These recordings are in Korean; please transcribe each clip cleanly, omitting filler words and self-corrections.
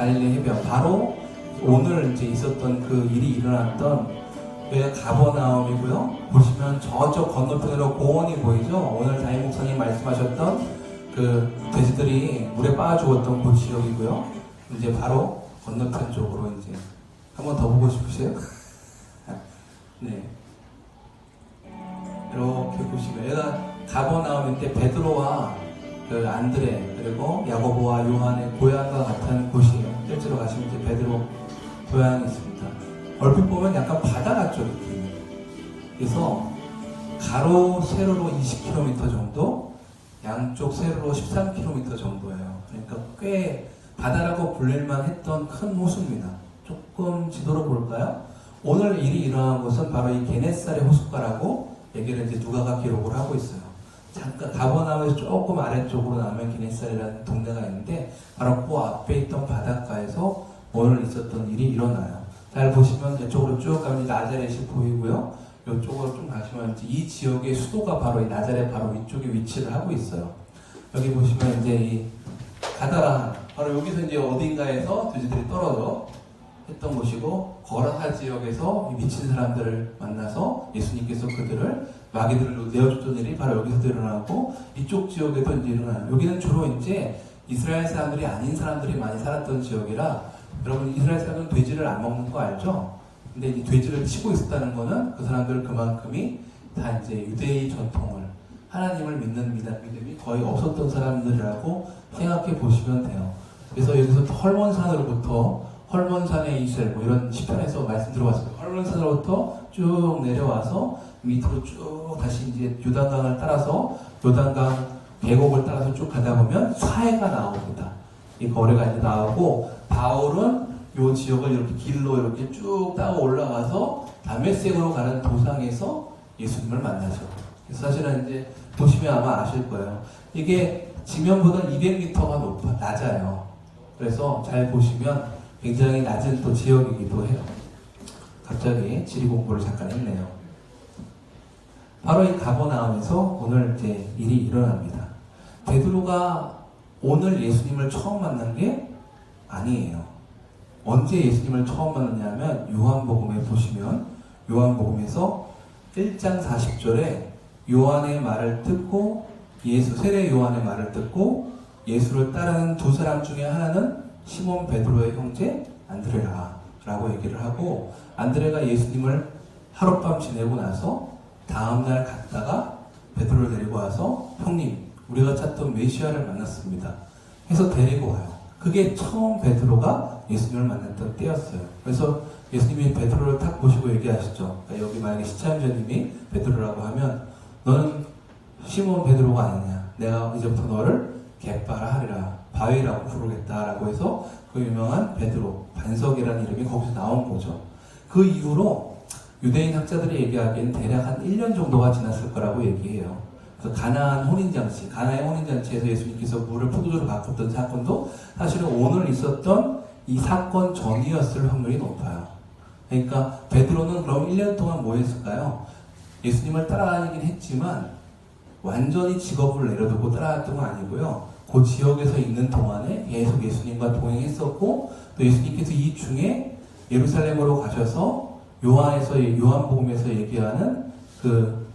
갈릴리 해변, 바로 오늘 이제 있었던 그 일이 일어났던 여기가 가버나움이고요. 보시면 저쪽 건너편으로 공원이 보이죠. 오늘 담임 목사님 말씀하셨던 그 돼지들이 물에 빠져 죽었던 그 지역이고요. 이제 바로 건너편 쪽으로 이제 한 번 더 보고 싶으세요? 네. 이렇게 보시면 여기가 가버나움인데 베드로와 그 안드레 그리고 야고보와 요한의 고향과 같은 곳이에요. 실제로 가시면 이제 베드로 고향이 있습니다. 얼핏 보면 약간 바다 같죠, 느낌이. 그래서 가로 세로로 20km 정도, 양쪽 세로로 13km 정도예요. 그러니까 꽤 바다라고 불릴만 했던 큰 호수입니다. 조금 지도로 볼까요? 오늘 일이 일어난 곳은 바로 이 게네사렛 호숫가라고 얘기를 이제 누가가 기록을 하고 있어요. 잠깐 가버나움에서 조금 아래쪽으로 나오면 게네사렛이라는 동네가 있는데 바로 그 앞에 있던 바닷가에서 오늘 있었던 일이 일어나요. 잘 보시면 이쪽으로 쭉 가면 나자렛이 보이고요. 이쪽으로 좀 가시면 이제 이 지역의 수도가 바로 이 나자렛 바로 위쪽에 위치를 하고 있어요. 여기 보시면 이제 이 가다라 바로 여기서 이제 어딘가에서 돼지들이 떨어져 했던 곳이고 거라사 지역에서 미친 사람들을 만나서 예수님께서 그들을 마귀들을 내어줬던 일이 바로 여기서도 일어나고 이쪽 지역에도 이제 일어나요. 여기는 주로 이제 이스라엘 사람들이 아닌 사람들이 많이 살았던 지역이라 여러분 이스라엘 사람들은 돼지를 안 먹는 거 알죠? 근데 이 돼지를 치고 있었다는 거는 그 사람들 그만큼이 다 이제 유대의 전통을 하나님을 믿는 믿음이 거의 없었던 사람들이라고 생각해 보시면 돼요. 그래서 여기서 헐몬산으로부터 헐몬산의 이스라엘 뭐 이런 시편에서 말씀 들어봤습니다. 헐몬산으로부터 쭉 내려와서 밑으로 쭉 다시 이제 요단강을 따라서 요단강 계곡을 따라서 쭉 가다 보면 사해가 나옵니다. 이 거래가 이제 나오고 바울은 이 지역을 이렇게 길로 이렇게 쭉 따고 올라가서 다메섹으로 가는 도상에서 예수님을 만나죠. 그래서 사실은 이제 보시면 아마 아실 거예요. 이게 지면보다 200m가 낮아요. 그래서 잘 보시면 굉장히 낮은 또 지역이기도 해요. 갑자기 지리 공부를 잠깐 했네요. 바로 이 가버나움에서 오늘 이제 일이 일어납니다. 베드로가 오늘 예수님을 처음 만난 게 아니에요. 언제 예수님을 처음 만났냐면 요한복음에 보시면 요한복음에서 1장 40절에 요한의 말을 듣고 세례 요한의 말을 듣고 예수를 따르는 두 사람 중에 하나는 시몬 베드로의 형제 안드레라 라고 얘기를 하고 안드레가 예수님을 하룻밤 지내고 나서 다음날 갔다가 베드로를 데리고 와서 형님 우리가 찾던 메시아를 만났습니다 해서 데리고 와요. 그게 처음 베드로가 예수님을 만났던 때였어요. 그래서 예수님이 베드로를 딱 보시고 얘기하시죠. 그러니까 여기 만약에 시참자님이 베드로라고 하면 너는 시몬 베드로가 아니냐. 내가 이제부터 너를 갯바라 하리라. 바위라고 부르겠다라고 해서 그 유명한 베드로, 반석이라는 이름이 거기서 나온 거죠. 그 이후로 유대인 학자들이 얘기하기엔 대략 한 1년 정도가 지났을 거라고 얘기해요. 그 가나안 혼인잔치, 가나의 혼인잔치에서 예수님께서 물을 포도주로 바꿨던 사건도 사실은 오늘 있었던 이 사건 전이었을 확률이 높아요. 그러니까 베드로는 그럼 1년 동안 뭐 했을까요? 예수님을 따라다니긴 했지만 완전히 직업을 내려두고 따라갔던 건 아니고요. 그 지역에서 있는 동안에 계속 예수님과 동행했었고 또 예수님께서 이 중에 예루살렘으로 가셔서 요한복음에서 얘기하는 그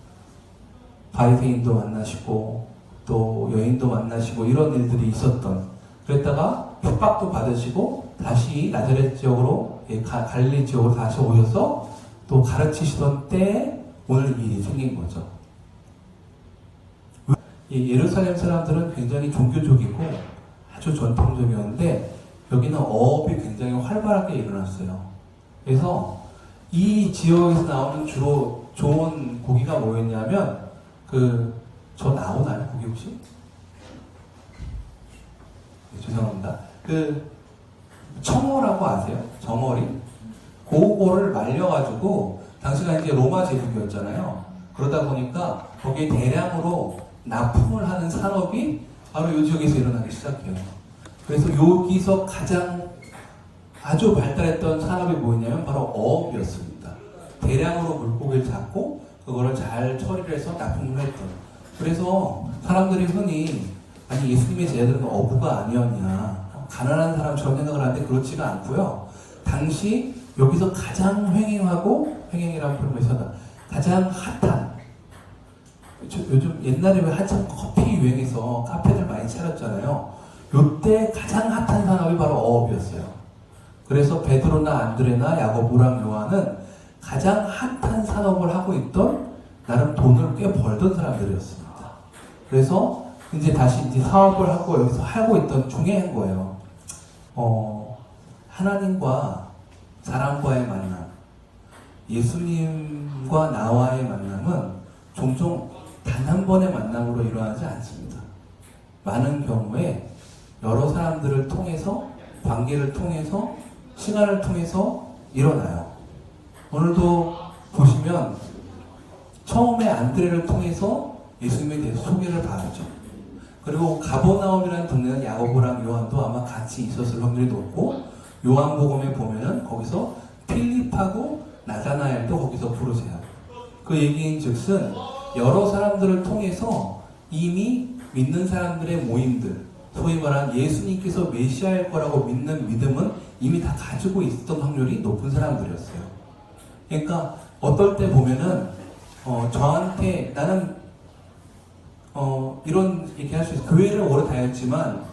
바리새인도 만나시고 또 여인도 만나시고 이런 일들이 있었던 그랬다가 협박도 받으시고 다시 나자렛 지역으로 갈릴리 지역으로 다시 오셔서 또 가르치시던 때에 오늘 이 일이 생긴 거죠. 예루살렘 사람들은 굉장히 종교적이고 아주 전통적이었는데 여기는 어업이 굉장히 활발하게 일어났어요. 그래서 이 지역에서 나오는 주로 좋은 고기가 뭐였냐면 저 나오나요? 고기 혹시? 네, 죄송합니다. 청어라고 아세요? 정어리? 그거를 말려가지고 당시가 이제 로마 제국이었잖아요. 그러다 보니까 거기에 대량으로 납품을 하는 산업이 바로 이 지역에서 일어나기 시작해요. 그래서 여기서 가장 아주 발달했던 산업이 뭐였냐면 바로 어업이었습니다. 대량으로 물고기를 잡고 그거를 잘 처리를 해서 납품을 했던. 그래서 사람들이 흔히 아니 예수님의 제자들은 어부가 아니었냐 가난한 사람처럼 생각을 하는데 그렇지가 않고요. 당시 여기서 가장 횡행이라는 표현을 가장 핫한, 요즘 옛날에 왜 한참 커피 유행해서 카페들 많이 차렸잖아요. 요때 가장 핫한 산업이 바로 어업이었어요. 그래서 베드로나 안드레나 야고보랑 요한은 가장 핫한 산업을 하고 있던, 나름 돈을 꽤 벌던 사람들이었습니다. 그래서 이제 다시 사업을 하고 여기서 하고 있던 중에 한 거예요. 하나님과 사람과의 만남, 예수님과 나와의 만남은 종종 단 한 번의 만남으로 일어나지 않습니다. 많은 경우에 여러 사람들을 통해서, 관계를 통해서, 시간을 통해서 일어나요. 오늘도 보시면 처음에 안드레를 통해서 예수님에 대해서 소개를 받았죠. 그리고 가버나움이라는 동네는 야고보랑 요한도 아마 같이 있었을 확률이 높고, 요한복음에 보면은 거기서 필립하고 나다나엘도 거기서 부르세요. 그 얘기인 즉슨 여러 사람들을 통해서 이미 믿는 사람들의 모임들, 소위 말하는 예수님께서 메시아일 거라고 믿는 믿음은 이미 다 가지고 있었던 확률이 높은 사람들이었어요. 그러니까 어떨 때 보면은 저한테 나는 이런 얘기 할 수 있어요. 교회를 오래 다녔지만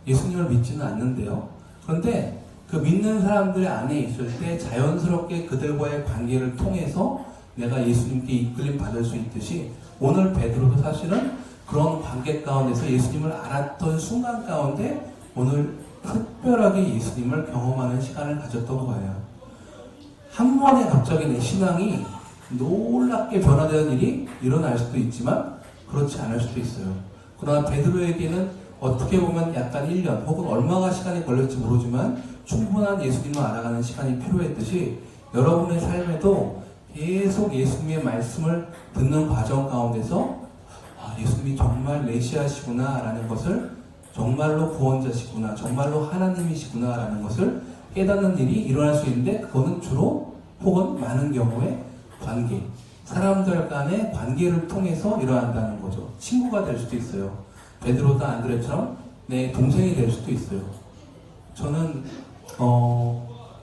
예수님을 믿지는 않는데요. 그런데 그 믿는 사람들 안에 있을 때 자연스럽게 그들과의 관계를 통해서 내가 예수님께 이끌림 받을 수 있듯이, 오늘 베드로도 사실은 그런 관계 가운데서 예수님을 알았던 순간 가운데 오늘 특별하게 예수님을 경험하는 시간을 가졌던 거예요. 한 번에 갑자기 내 신앙이 놀랍게 변화되는 일이 일어날 수도 있지만 그렇지 않을 수도 있어요. 그러나 베드로에게는 어떻게 보면 약간 1년 혹은 얼마가 시간이 걸릴지 모르지만 충분한 예수님을 알아가는 시간이 필요했듯이, 여러분의 삶에도 계속 예수님의 말씀을 듣는 과정 가운데서 예수님이 정말 메시아시구나 라는 것을, 정말로 구원자시구나, 정말로 하나님이시구나 라는 것을 깨닫는 일이 일어날 수 있는데, 그거는 주로 혹은 많은 경우에 관계, 사람들 간의 관계를 통해서 일어난다는 거죠. 친구가 될 수도 있어요. 베드로나 안드레처럼 내 동생이 될 수도 있어요. 저는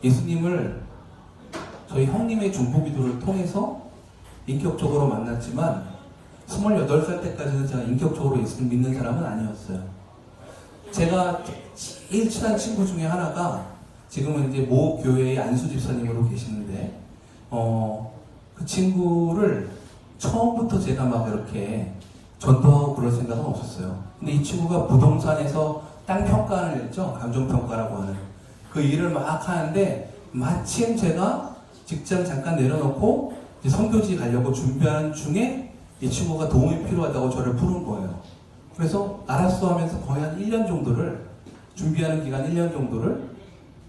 예수님을 저희 형님의 중보기도를 통해서 인격적으로 만났지만 28살 때까지는 제가 인격적으로 예수를 믿는 사람은 아니었어요. 제가 제일 친한 친구 중에 하나가 지금은 이제 모 교회의 안수 집사님으로 계시는데, 그 친구를 처음부터 제가 막 이렇게 전도하고 그럴 생각은 없었어요. 근데 이 친구가 부동산에서 땅 평가를 했죠. 감정평가라고 하는 그 일을 막 하는데, 마침 제가 직장 잠깐 내려놓고 이제 선교지 가려고 준비하는 중에 이 친구가 도움이 필요하다고 저를 부른 거예요. 그래서 알았어 하면서 거의 한 1년 정도를, 준비하는 기간 1년 정도를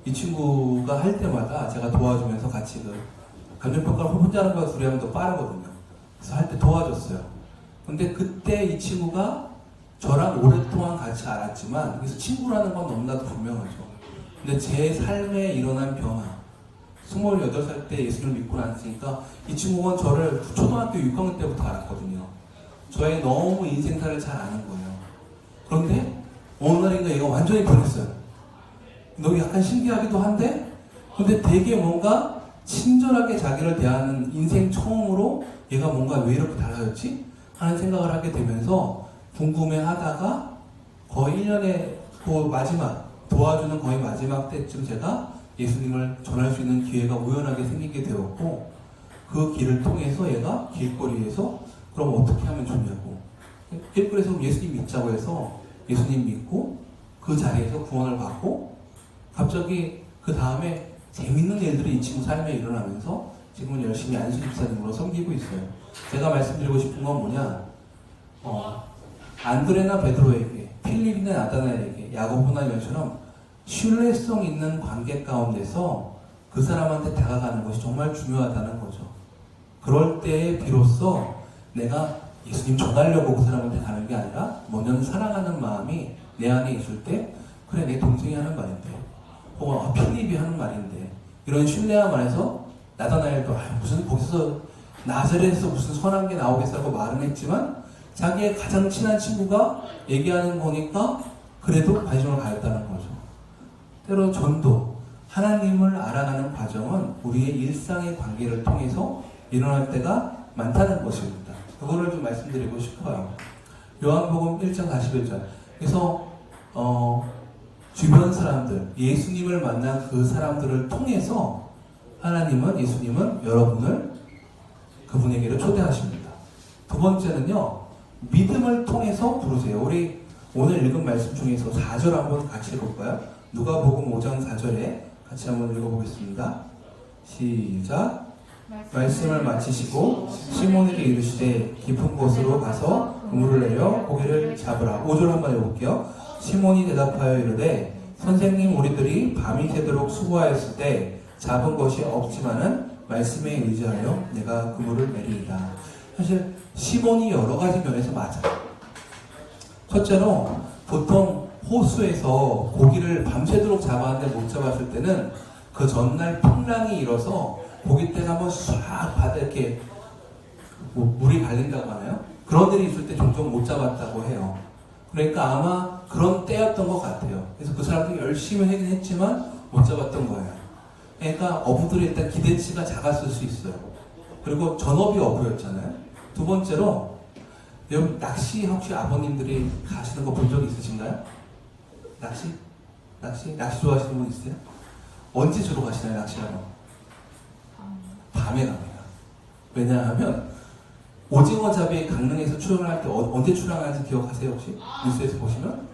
이 친구가 할 때마다 제가 도와주면서 같이 감정평가를 혼자 하는 거가 둘이 하면 더 빠르거든요. 그래서 할 때 도와줬어요. 근데 그때 이 친구가 저랑 오랫동안 같이 알았지만, 그래서 친구라는 건 너무나도 분명하죠. 근데 제 삶에 일어난 변화, 28살 때 예수를 믿고 났으니까 이 친구가 저를 초등학교 6학년 때부터 알았거든요. 저의 너무 인생사를 잘 아는 거예요. 그런데 어느 날인가 얘가 완전히 변했어요. 너무 약간 신기하기도 한데, 근데 되게 뭔가 친절하게 자기를 대하는, 인생 처음으로 얘가 뭔가 왜 이렇게 달라졌지? 하는 생각을 하게 되면서 궁금해 하다가 거의 1년에 그 마지막, 도와주는 거의 마지막 때쯤 제가 예수님을 전할 수 있는 기회가 우연하게 생기게 되었고, 그 길을 통해서 얘가 길거리에서 그럼 어떻게 하면 좋냐고, 길거리에서 예수님 믿자고 해서 예수님 믿고 그 자리에서 구원을 받고, 갑자기 그 다음에 재밌는 일들이 이 친구 삶에 일어나면서 지금은 열심히 안수 집사님으로 섬기고 있어요. 제가 말씀드리고 싶은 건 뭐냐, 안드레나 베드로에게, 필립이나 나다나엘에게, 야고보나 요한처럼 신뢰성 있는 관계 가운데서 그 사람한테 다가가는 것이 정말 중요하다는 거죠. 그럴 때에 비로소 내가 예수님 전하려고 그 사람한테 가는 게 아니라, 먼저 사랑하는 마음이 내 안에 있을 때, 그래 내 동생이 하는 말인데, 혹은 필립이 하는 말인데, 이런 신뢰함 안에서 나다나엘도 무슨 거기서 나사렛에서 무슨 선한 게 나오겠어라고 말은 했지만, 자기의 가장 친한 친구가 얘기하는 거니까 그래도 관심을 가졌다는 거죠. 때로 전도, 하나님을 알아가는 과정은 우리의 일상의 관계를 통해서 일어날 때가 많다는 것입니다. 그거를 좀 말씀드리고 싶어요. 요한복음 1장 41절. 그래서 주변 사람들, 예수님을 만난 그 사람들을 통해서 예수님은 여러분을 그분에게로 초대하십니다. 두 번째는요, 믿음을 통해서 부르세요. 우리 오늘 읽은 말씀 중에서 4절 한번 같이 읽어볼까요? 누가복음 5장 4절에 같이 한번 읽어보겠습니다. 시작. 말씀을 마치시고 시몬에게 이르시되 깊은 곳으로 가서 그물을 내려 고기를 잡으라. 5절 한번 읽어볼게요. 시몬이 대답하여 이르되 선생님, 우리들이 밤이 새도록 수고하였을 때 잡은 것이 없지만은 말씀에 의지하여 내가 그물을 내리이다. 사실 시몬이 여러 가지 면에서 맞아요. 첫째로 보통 호수에서 고기를 밤새도록 잡았는데 못 잡았을 때는 그 전날 풍랑이 일어서 고깃대가 한번 싹 바다에 이렇게 물이 갈린다고 하나요? 그런 일이 있을 때 종종 못 잡았다고 해요. 그러니까 아마 그런 때였던 것 같아요. 그래서 그 사람들이 열심히 하긴 했지만 못 잡았던 거예요. 그러니까 어부들이 일단 기대치가 작았을 수 있어요. 그리고 전업이 어부였잖아요. 두 번째로, 여러분 낚시 혹시 아버님들이 가시는 거 본 적 있으신가요? 낚시 좋아하시는 분 있어요? 언제 주로 가시나요, 낚시하러? 밤에 갑니다. 왜냐하면 오징어 잡이 강릉에서 출항할 때 언제 출항하는지 기억하세요, 혹시? 뉴스에서 보시면?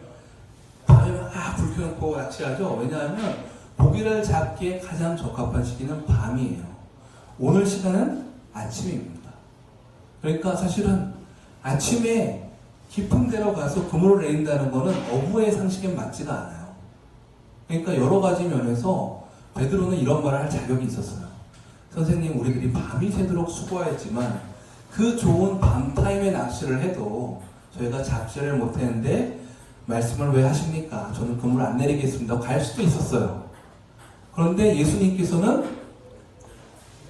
밤에 막 불 켜놓고 낚시하죠. 왜냐하면 고기를 잡기에 가장 적합한 시기는 밤이에요. 오늘 시간은 아침입니다. 그러니까 사실은 아침에 깊은 데로 가서 그물을 내린다는 것은 어부의 상식에 맞지가 않아요. 그러니까 여러 가지 면에서 베드로는 이런 말을 할 자격이 있었어요. 선생님, 우리들이 밤이 새도록 수고하였지만 그 좋은 밤타임에 낚시를 해도 저희가 잡지를 못했는데 말씀을 왜 하십니까? 저는 그물 안 내리겠습니다. 갈 수도 있었어요. 그런데 예수님께서는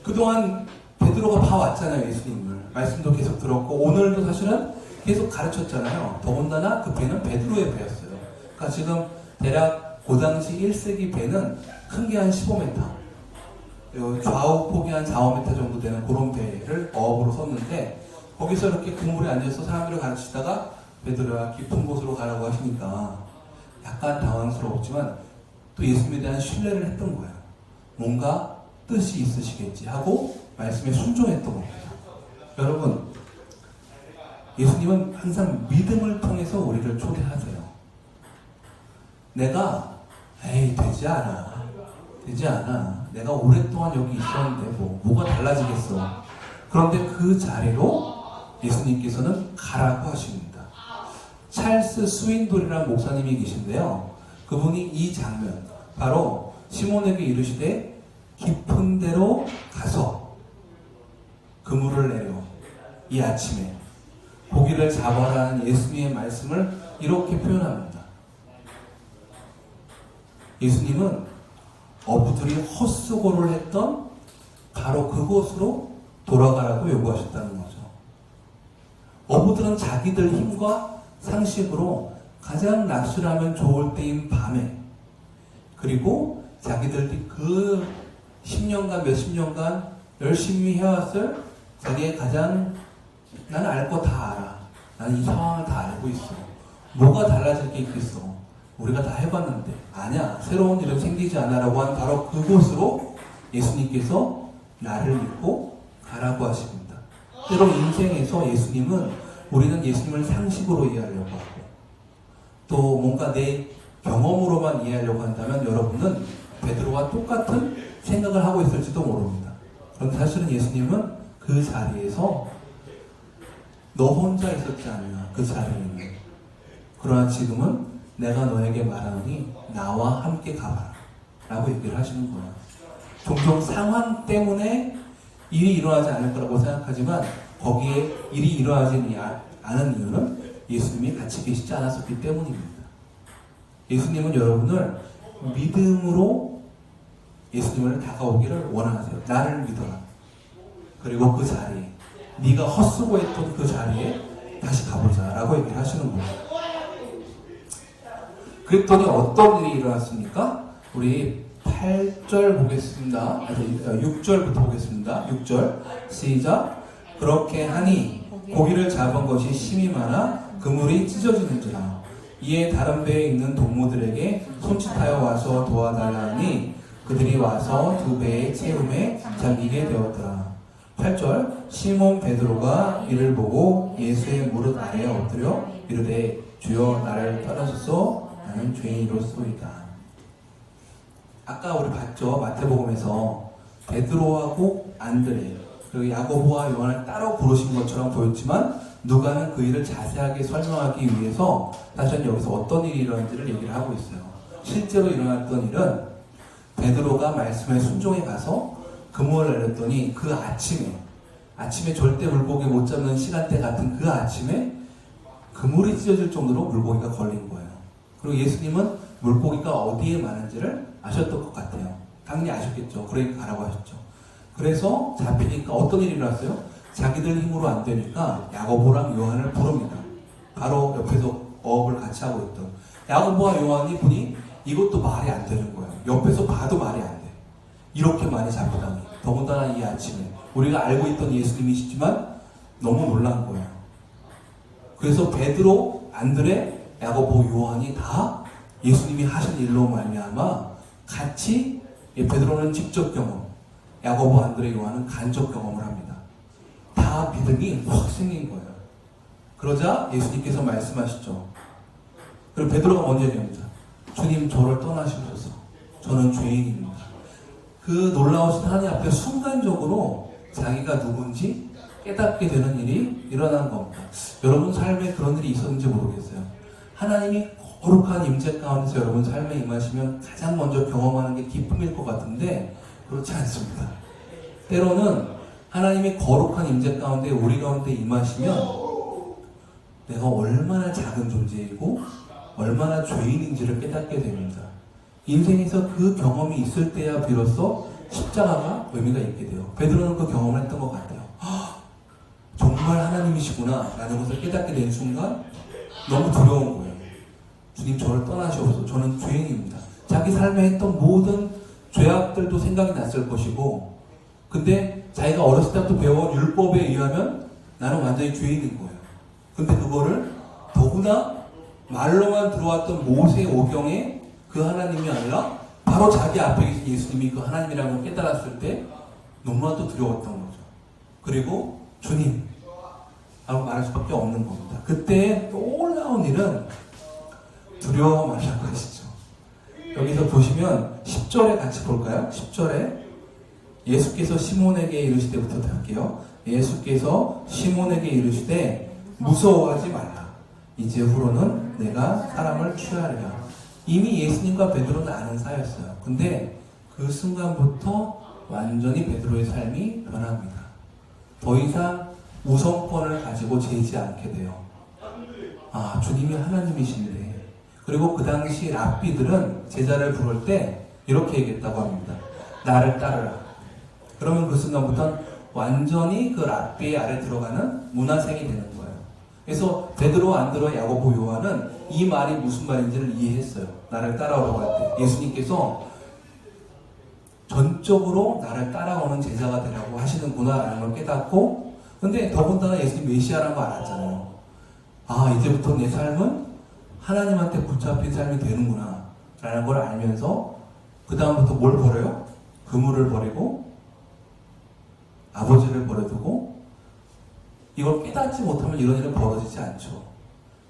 그동안 베드로가 봐왔잖아요, 예수님을. 말씀도 계속 들었고 오늘도 사실은 계속 가르쳤잖아요. 더군다나 그 배는 베드로의 배였어요. 그러니까 지금 대략 그 당시 1세기 배는 큰 게 한 15m, 좌우 폭이 한 4, 5m 정도 되는 그런 배를 어업으로 섰는데 거기서 이렇게 그물에 앉아서 사람들을 가르치다가 베드로가 깊은 곳으로 가라고 하시니까 약간 당황스러웠지만 또 예수님에 대한 신뢰를 했던 거예요. 뭔가 뜻이 있으시겠지 하고 말씀에 순종했던 겁니다. 여러분, 예수님은 항상 믿음을 통해서 우리를 초대하세요. 내가 되지 않아. 내가 오랫동안 여기 있었는데 뭐가 달라지겠어. 그런데 그 자리로 예수님께서는 가라고 하십니다. 찰스 스윈돌이라는 목사님이 계신데요. 그분이 이 장면, 바로 시몬에게 이르시되 깊은 데로 가서 그물을 내려 이 아침에 고기를 잡아라는 예수님의 말씀을 이렇게 표현합니다. 예수님은 어부들이 헛수고를 했던 바로 그곳으로 돌아가라고 요구하셨다는 거죠. 어부들은 자기들 힘과 상식으로 가장 낚시를 하면 좋을 때인 밤에, 그리고 자기들이 그 10년간 몇십 년간 열심히 해왔을 자기의 가장, 나는 알 거 다 알아. 나는 이 상황을 다 알고 있어. 뭐가 달라질 게 있겠어. 우리가 다 해봤는데. 아니야. 새로운 일은 생기지 않아. 라고 한 바로 그곳으로 예수님께서 나를 믿고 가라고 하십니다. 때로 인생에서 우리는 예수님을 상식으로 이해하려고 하고 또 뭔가 내 경험으로만 이해하려고 한다면 여러분은 베드로와 똑같은 생각을 하고 있을지도 모릅니다. 그런데 사실은 예수님은 그 자리에서 너 혼자 있었지 않냐, 그 자리에는. 그러나 지금은 내가 너에게 말하니 나와 함께 가봐라 라고 얘기를 하시는 거예요. 종종 상황 때문에 일이 일어나지 않을 거라고 생각하지만 거기에 일이 일어나지 않은 이유는 예수님이 같이 계시지 않았었기 때문입니다. 예수님은 여러분을 믿음으로 예수님을 다가오기를 원하세요. 나를 믿어라. 그리고 그 자리에, 네가 헛수고했던 그 자리에 다시 가보자 라고 얘기를 하시는 거예요. 그랬더니 어떤 일이 일어났습니까? 우리 8절 보겠습니다. 6절부터 보겠습니다. 6절 시작. 그렇게 하니 고기를 잡은 것이 심히 많아 그물이 찢어지는지라. 이에 다른 배에 있는 동무들에게 손짓하여 와서 도와달라 하니 그들이 와서 두 배의 채움에 잠기게 되었더라. 8절 시몬 베드로가 이를 보고 예수의 무릎 아래에 엎드려 이르되 주여 나를 떠나소서 나는 죄인이로소이다. 아까 우리 봤죠? 마태복음에서 베드로하고 안드레 그리고 야고보와 요한을 따로 부르신 것처럼 보였지만 누가는 그 일을 자세하게 설명하기 위해서 사실 여기서 어떤 일이 일어났는지를 얘기를 하고 있어요. 실제로 일어났던 일은 베드로가 말씀에 순종해 가서 그물을 내렸더니 그 아침에 절대 물고기 못 잡는 시간대 같은 그 아침에 그물이 찢어질 정도로 물고기가 걸린 거예요. 그리고 예수님은 물고기가 어디에 많은지를 아셨던 것 같아요. 당연히 아셨겠죠. 그러니까 가라고 하셨죠. 그래서 잡히니까 어떤 일이 일어났어요? 자기들 힘으로 안 되니까 야고보랑 요한을 부릅니다. 바로 옆에서 어업을 같이 하고 있던 야고보와 요한이 보니 이것도 말이 안 되는 거예요. 옆에서 봐도 말이 안 돼. 이렇게 많이 잡히다니. 더군다나 이 아침에 우리가 알고 있던 예수님이시지만 너무 놀란 거예요. 그래서 베드로, 안드레, 야고보, 요한이 다 예수님이 하신 일로 말미암아 같이 베드로는 직접 경험, 야고보, 안드레, 요한은 간접 경험을 합니다. 다 믿음이 확 생긴 거예요. 그러자 예수님께서 말씀하시죠. 그리고 베드로가 먼저 얘기합니다. 주님 저를 떠나시소서. 저는 죄인입니다. 그 놀라우신 하나님 앞에 순간적으로 자기가 누군지 깨닫게 되는 일이 일어난 겁니다. 여러분 삶에 그런 일이 있었는지 모르겠어요. 하나님이 거룩한 임재 가운데서 여러분 삶에 임하시면 가장 먼저 경험하는 게 기쁨일 것 같은데 그렇지 않습니다. 때로는 하나님이 거룩한 임재 가운데 우리 가운데 임하시면 내가 얼마나 작은 존재이고 얼마나 죄인인지를 깨닫게 됩니다. 인생에서 그 경험이 있을 때야 비로소 십자가가 의미가 있게 돼요. 베드로는 그 경험을 했던 것 같아요. 정말 하나님이시구나 라는 것을 깨닫게 된 순간 너무 두려운 거예요. 주님 저를 떠나시옵소서. 저는 죄인입니다. 자기 삶에 했던 모든 죄악들도 생각이 났을 것이고 근데 자기가 어렸을 때부터 배워온 율법에 의하면 나는 완전히 죄인인 거예요. 근데 그거를 더구나 말로만 들어왔던 모세 오경에 그 하나님이 아니라 바로 자기 앞에 계신 예수님이 그 하나님이라는 걸 깨달았을 때 너무나도 두려웠던 거죠. 그리고 주님 라고 말할 수밖에 없는 겁니다. 그때 놀라운 일은 두려워 말라고 하시죠. 여기서 보시면 10절에 같이 볼까요? 10절에 예수께서 시몬에게 이르시되부터 할게요. 예수께서 시몬에게 이르시되 무서워하지 말라. 이제 후로는 내가 사람을 취하리라. 이미 예수님과 베드로는 아는 사이였어요. 근데 그 순간부터 완전히 베드로의 삶이 변합니다. 더 이상 우선권을 가지고 재지 않게 돼요. 아, 주님이 하나님이신데. 그리고 그 당시 랍비들은 제자를 부를 때 이렇게 얘기했다고 합니다. 나를 따르라. 그러면 그 순간부터 완전히 그 랍비의 아래 들어가는 문화생이 되는 거예요. 그래서 베드로, 안드레, 야고보, 요한은 이 말이 무슨 말인지를 이해했어요. 나를 따라오라고 할 때 예수님께서 전적으로 나를 따라오는 제자가 되라고 하시는구나라는 걸 깨닫고 근데 더군다나 예수님 메시아라는 거 알았잖아요. 아 이제부터 내 삶은 하나님한테 붙잡힌 삶이 되는구나 라는 걸 알면서 그 다음부터 뭘 버려요? 그물을 버리고 아버지를 버려두고 이걸 깨닫지 못하면 이런 일은 벌어지지 않죠.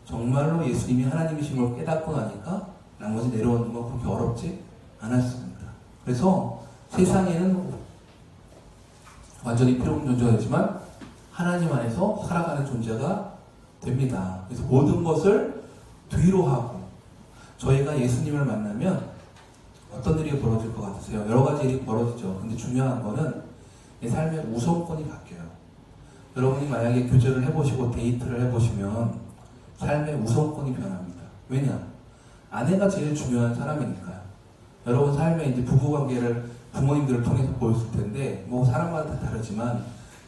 정말로 예수님이 하나님이신 걸 깨닫고 나니까 나머지 내려오는 건 그렇게 어렵지 않았습니다. 그래서 세상에는 완전히 필요없는 존재이지만 하나님 안에서 살아가는 존재가 됩니다. 그래서 모든 것을 뒤로 하고 저희가 예수님을 만나면 어떤 일이 벌어질 것 같으세요? 여러 가지 일이 벌어지죠. 근데 중요한 거는 내 삶의 우선권이 바뀌어요. 여러분이 만약에 교제를 해보시고 데이트를 해보시면 삶의 우선권이 변합니다. 왜냐? 아내가 제일 중요한 사람이니까요. 여러분 삶에 이제 부부관계를 부모님들을 통해서 보였을 텐데 뭐 사람마다 다 다르지만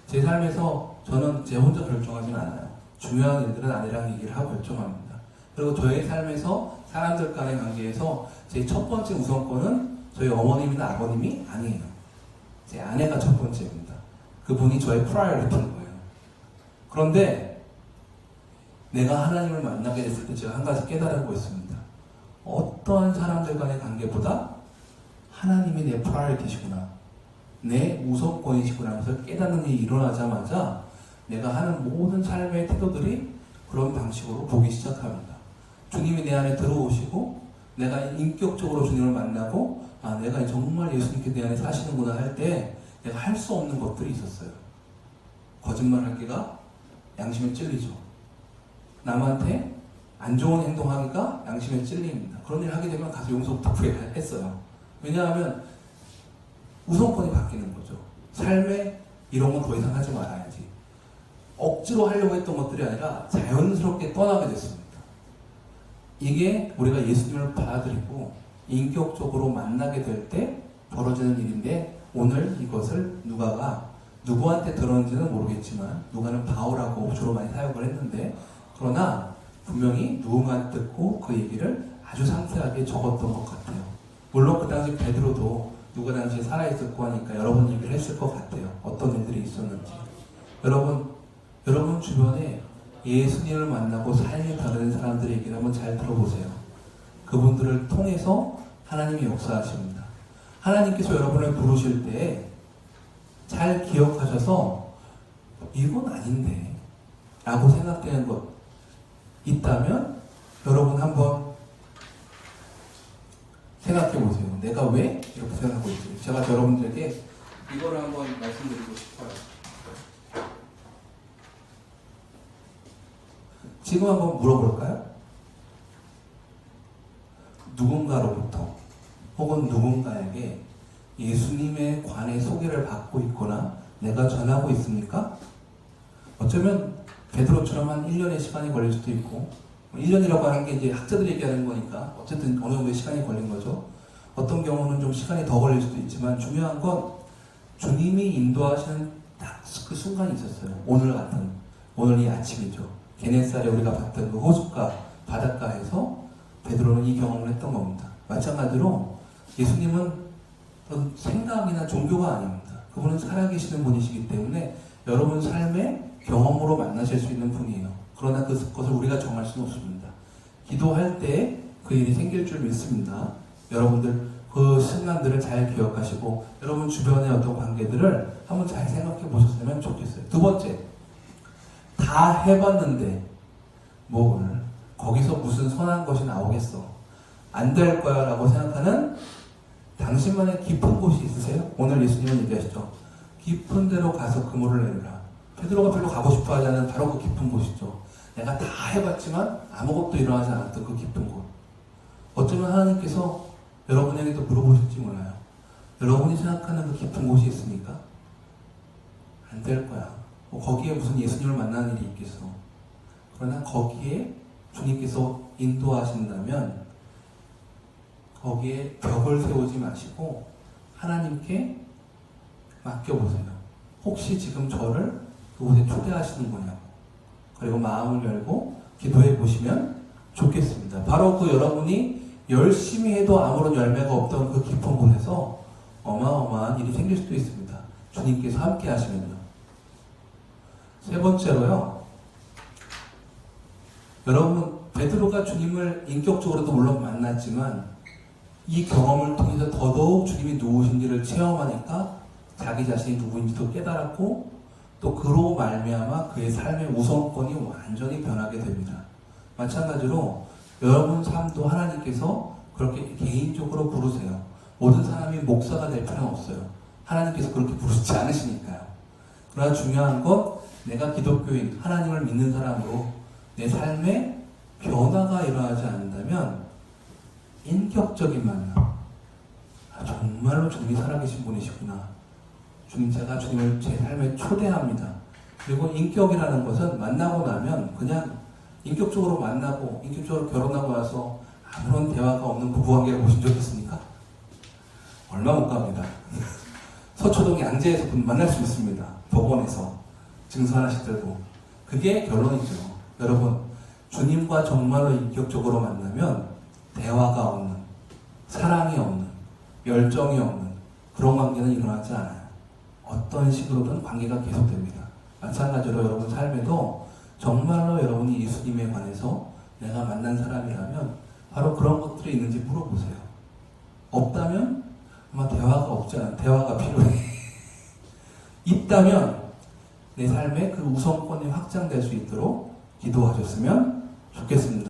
제 삶에서 저는 제 혼자 결정하지는 않아요. 중요한 일들은 아내랑 얘기를 하고 결정합니다. 그리고 저의 삶에서 사람들 간의 관계에서 제 첫 번째 우선권은 저희 어머님이나 아버님이 아니에요. 제 아내가 첫 번째입니다. 그분이 저의 프라이어리티인 거예요. 그런데 내가 하나님을 만나게 됐을 때 제가 한 가지 깨달은 거 있습니다. 어떠한 사람들 간의 관계보다 하나님이 내 프라이어리티시구나, 내 우선권이시구나 하면서 깨닫는 일이 일어나자마자 내가 하는 모든 삶의 태도들이 그런 방식으로 보기 시작합니다. 주님이 내 안에 들어오시고 내가 인격적으로 주님을 만나고 내가 정말 예수님께 내 안에 사시는구나 할 때 내가 할 수 없는 것들이 있었어요. 거짓말하기가 양심에 찔리죠. 남한테 안 좋은 행동하기가 양심에 찔립니다. 그런 일 하게 되면 가서 용서부터 구했어요. 왜냐하면 우선권이 바뀌는 거죠. 삶에 이런 건 더 이상 하지 말아야지. 억지로 하려고 했던 것들이 아니라 자연스럽게 떠나게 됐습니다. 이게 우리가 예수님을 받아들이고 인격적으로 만나게 될 때 벌어지는 일인데, 오늘 이것을 누가가 누구한테 들었는지는 모르겠지만 누가는 바울하고 주로 많이 사용을 했는데, 그러나 분명히 누군가한테 듣고 그 얘기를 아주 상세하게 적었던 것 같아요. 물론 그 당시 베드로도 누가 당시에 살아있었고 하니까 여러 번 얘기를 했을 것 같아요. 어떤 일들이 있었는지. 여러분 주변에 예수님을 만나고 삶이 변하는 사람들의 얘기를 한번 잘 들어보세요. 그분들을 통해서 하나님이 역사하십니다. 하나님께서 여러분을 부르실 때 잘 기억하셔서 이건 아닌데 라고 생각되는 것 있다면 여러분 한번 생각해 보세요. 내가 왜 이렇게 생각하고 있지? 제가 여러분들에게 이거를 한번 말씀드리고 싶어요. 지금 한번 물어볼까요? 누군가로부터 혹은 누군가에게 예수님에 관해 소개를 받고 있거나 내가 전하고 있습니까? 어쩌면 베드로처럼 한 1년의 시간이 걸릴 수도 있고, 1년이라고 하는 게 이제 학자들이 얘기하는 거니까 어쨌든 어느 정도의 시간이 걸린 거죠. 어떤 경우는 좀 시간이 더 걸릴 수도 있지만 중요한 건 주님이 인도하시는 딱 그 순간이 있었어요. 오늘 이 아침이죠. 게네사렛에 우리가 봤던 그 호숫가 바닷가에서 베드로는 이 경험을 했던 겁니다. 마찬가지로 예수님은 어떤 생각이나 종교가 아닙니다. 그분은 살아계시는 분이시기 때문에 여러분 삶의 경험으로 만나실 수 있는 분이에요. 그러나 그것을 우리가 정할 수는 없습니다. 기도할 때 그 일이 생길 줄 믿습니다. 여러분들 그 순간들을 잘 기억하시고 여러분 주변의 어떤 관계들을 한번 잘 생각해 보셨으면 좋겠어요. 두 번째, 다 해봤는데 뭘 거기서 무슨 선한 것이 나오겠어, 안 될 거야 라고 생각하는 당신만의 깊은 곳이 있으세요? 오늘 예수님은 얘기하시죠. 깊은 데로 가서 그물을 내리라. 베드로가 별로 가고 싶어 하지 않은 바로 그 깊은 곳이죠. 내가 다 해봤지만 아무것도 일어나지 않았던 그 깊은 곳. 어쩌면 하나님께서 여러분에게도 물어보실지 몰라요. 여러분이 생각하는 그 깊은 곳이 있습니까? 안 될 거야. 거기에 무슨 예수님을 만나는 일이 있겠어. 그러나 거기에 주님께서 인도하신다면 거기에 벽을 세우지 마시고 하나님께 맡겨보세요. 혹시 지금 저를 그곳에 초대하시는 거냐고. 그리고 마음을 열고 기도해 보시면 좋겠습니다. 바로 그 여러분이 열심히 해도 아무런 열매가 없던 그 깊은 곳에서 어마어마한 일이 생길 수도 있습니다. 주님께서 함께 하시면요. 세 번째로요. 여러분, 베드로가 주님을 인격적으로도 물론 만났지만 이 경험을 통해서 더더욱 주님이 누구신지를 체험하니까 자기 자신이 누구인지도 깨달았고 또 그로 말미암아 그의 삶의 우선권이 완전히 변하게 됩니다. 마찬가지로 여러분 삶도 하나님께서 그렇게 개인적으로 부르세요. 모든 사람이 목사가 될 필요는 없어요. 하나님께서 그렇게 부르지 않으시니까요. 그러나 중요한 건 내가 기독교인, 하나님을 믿는 사람으로 내 삶에 변화가 일어나지 않는다면 인격적인 만남, 정말로 주님이 살아계신 분이시구나. 제가 주님을 제 삶에 초대합니다. 그리고 인격이라는 것은 만나고 나면 그냥 인격적으로 만나고 인격적으로 결혼하고 나서 아무런 대화가 없는 부부관계를 보신 적 있습니까? 얼마 못 갑니다. 서초동 양재에서 만날 수 있습니다. 법원에서 증서 하나씩 들고. 그게 결론이죠. 여러분, 주님과 정말로 인격적으로 만나면 대화가 없는, 사랑이 없는, 열정이 없는 그런 관계는 일어나지 않아요. 어떤 식으로든 관계가 계속됩니다. 마찬가지로 여러분 삶에도 정말로 여러분이 예수님에 관해서 내가 만난 사람이라면 바로 그런 것들이 있는지 물어보세요. 없다면 아마 대화가 없지 않아요. 대화가 필요해. 있다면 내 삶의 그 우선권이 확장될 수 있도록 기도하셨으면 좋겠습니다.